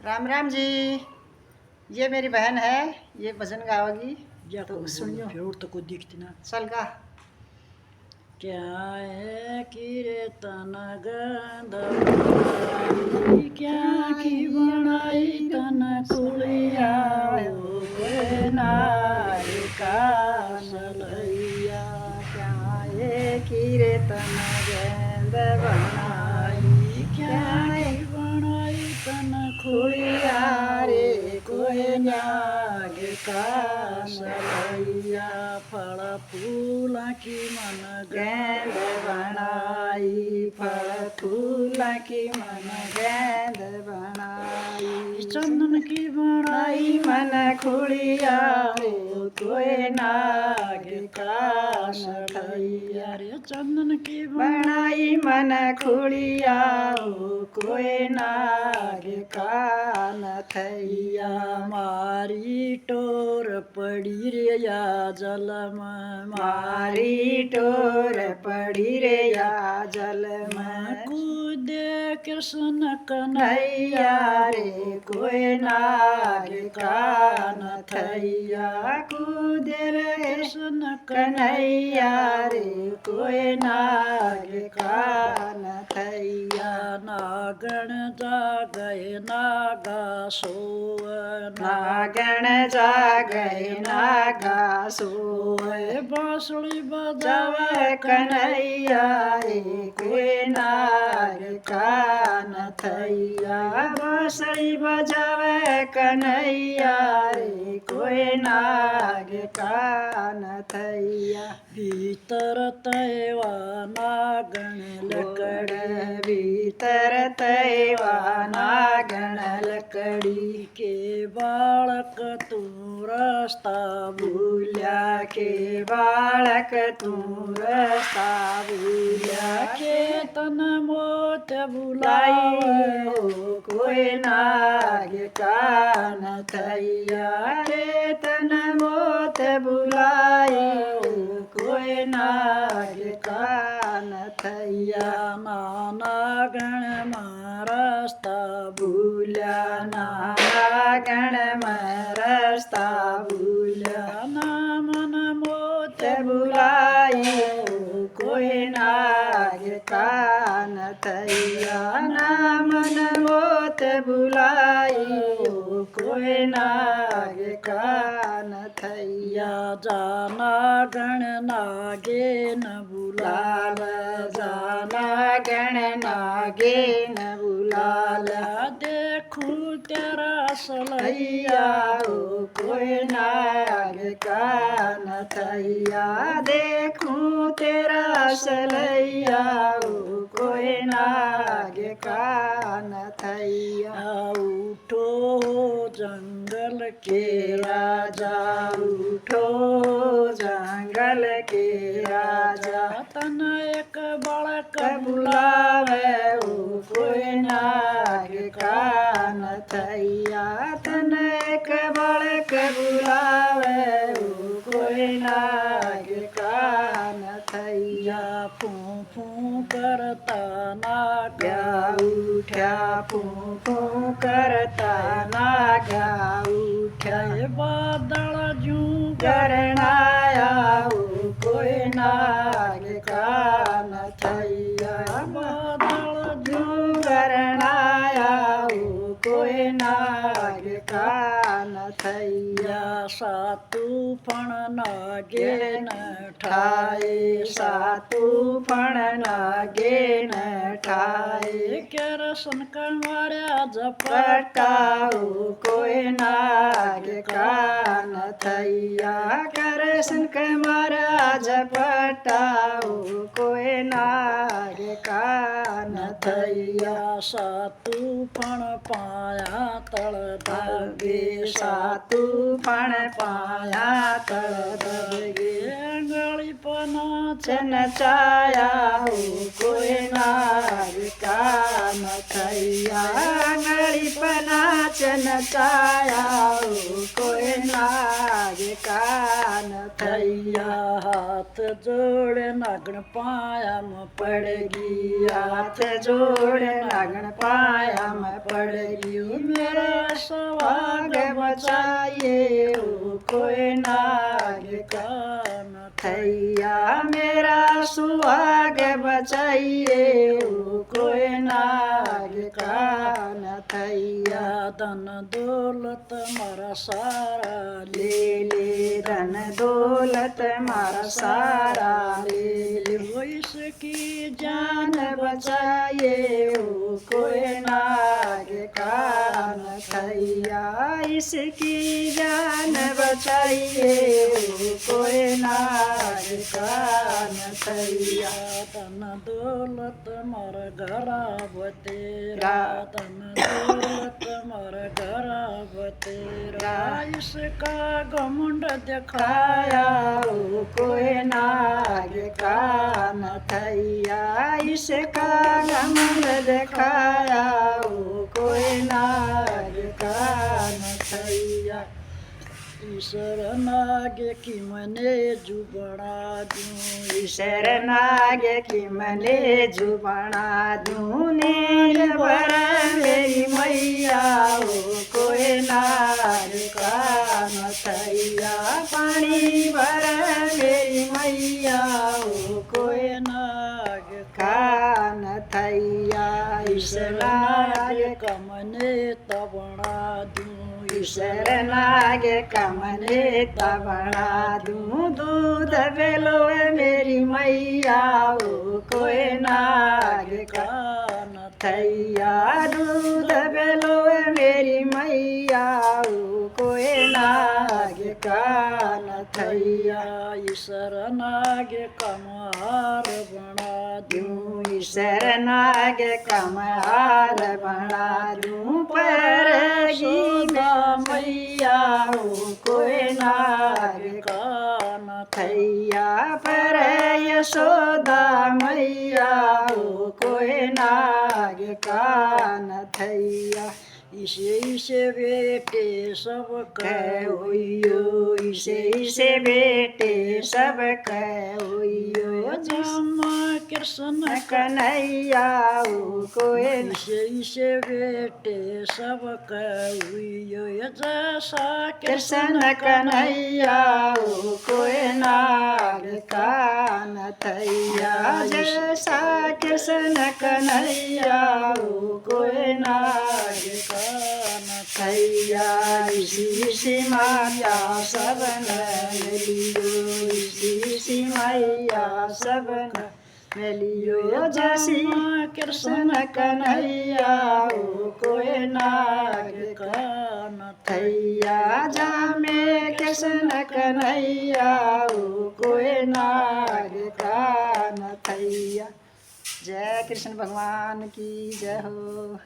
राम राम जी। ये मेरी बहन है, ये भजन गाओगी तो सुनियो। फिर तो कोई दिखती ना। चल गा। क्या है कि रे तन गंध बनाई, क्या की बनाई तन कुलिया नारी का सलैया। क्या ये कीरे तन गेंद बनाई, क्या की बनाई तन खुलिया रे कोई नाग का सलैया। फल फूल की मन गेंद बनाई, फल फूल की मन गेंद बनाई। चंदन की बनाई मन खुलिया रे कोई नाग का सलैया रे। चंदन की बनाई मन खुलिया कोई नाग का नथैया। मारी टोर पड़ी रे या जल मारी टोर पड़ी रे या जल में। कूदे कृष्ण कन्हैया रे कोई नाग का नथैया। कूदे रे कृष्ण कन्हैया रे कोई नाग का नथैया। नागण जागए नागा सोए, नागण जागए नागा सोए। बांसुरी बजावे कन्हैया रे कोई नाग का नथैया। बांसुरी बजावे कन्हैया रे कोई नाग का नथैया। भीतर तैवा नागण लकड़ी, भीतर तैवा नागण लकड़ी। के बालक तू रास्ता भूल्या के बालक तू रास्ता भूल्या। के तन मोत बुलाई बुलाई हो कोई नाग का नथैया। के तन मोत बुलाई हो कोई नाग का नथैया। नागण महारास्ता भूल्या नागण में रास्ता भूल्या। मन मोत बुलाई हो कोई नाग का नथैया। मन मोत बुलाई हो कोई नाग का नथैया। जाना गण नागे न बुलाल जाना गण नागे न बुलाल। देखू तेरा सलैया हो कोई नाग का नथैया। देखूं तेरा सलैया हो कोई नाग का नथैया। उठो जंगल के राजा उठो जंगल के राजा। तन एक बालक बुलावे हो कोई नाग का नथैया। तन एक बालक बुलावे हो कोई नाग का नथैया। फू फू करता नागा उठा फू फू करता नागा उठा। बादल जू करनाया हो कोई नाग का नथैया। बादल जू करनाया हो कोई नाग का नथैया। सातू फण नागे न ठाए सातू फण नागे न ठाए। केरसन कमार्या पट्टा हो कोई नाग का नथैया। करसन के महाराज पट्टा हो कोई नाग का नथैया। सातू फण पाया तल दबे सातू फण पाया तल दबे। गली पना चन चाया हो कोई नाग का नथैया। गली पना चन चाया हो कोई नाग का नथैया। हाथ जोड़ नागण पाया में पड़गी हाथ जोड़ नागण पाया में पड़गी। मेरे सुहाग बचाइए ओ कोई नाग कान थैया मेरा सुहाग बचाइए ओ कोई नाग कान थैया धन दौलत मारा सारा ले ले धन दौलत मारा सारा ले ले वो इसकी जान बचाइए ओ कोई नाग कान थैया इसकी जान बचाइए ओ कोई नाग कान थैया धन दौलत मर घरा बतेरा धन दौलत मर घरा बतेरा इसका घमंड दिखाया खाया ओ कोई नाग कान थैया इसका घमंड दिखाया ओ कोई नाग कान थैया ईश्वर नाग की मने जुबड़ा दूं ईश्वर नाग की मले जुबाना दूं नील भर मेरी मैया ओ कोई नाग कान थैया पानी भर मेरी मैया ओ कोई नाग कान थैया ईश्वर नाग कमने तबड़ा दूं ईश्वर नाग कमले तबड़ा दूं दूध बेलो मेरी मैया ओ कोई नाग कान थैया दूध बेलो मेरी मैया ओ कोई नाग कान थैया ईश्वर नाग कमहार बना दूं ईश्वर नाग कमहार बना दूं पर गीता मैया ओ कोई नाग कान थैया पर यशोदा मैया ओ कोई नाग कान थैया इसे बेटे सब कहो इसे बेटे सब कहो जमा कृष्ण कन्हैया ओ कोई इसे बेटे सब कहुयो जैसा कृष्ण कन्हैया ओ कोई नाग कान थैया जैसा कृष्ण कन्हैया ओ कोई नाग कान थैया इसी माया सबन मिलियो इसी मैया सबन मिलियो जैसी कृष्ण कन्हैया ओ कोई नाग कान थैया जामे कृष्ण कन्हैया ओ कोई नाग कान थैया। जय कृष्ण भगवान की जय हो।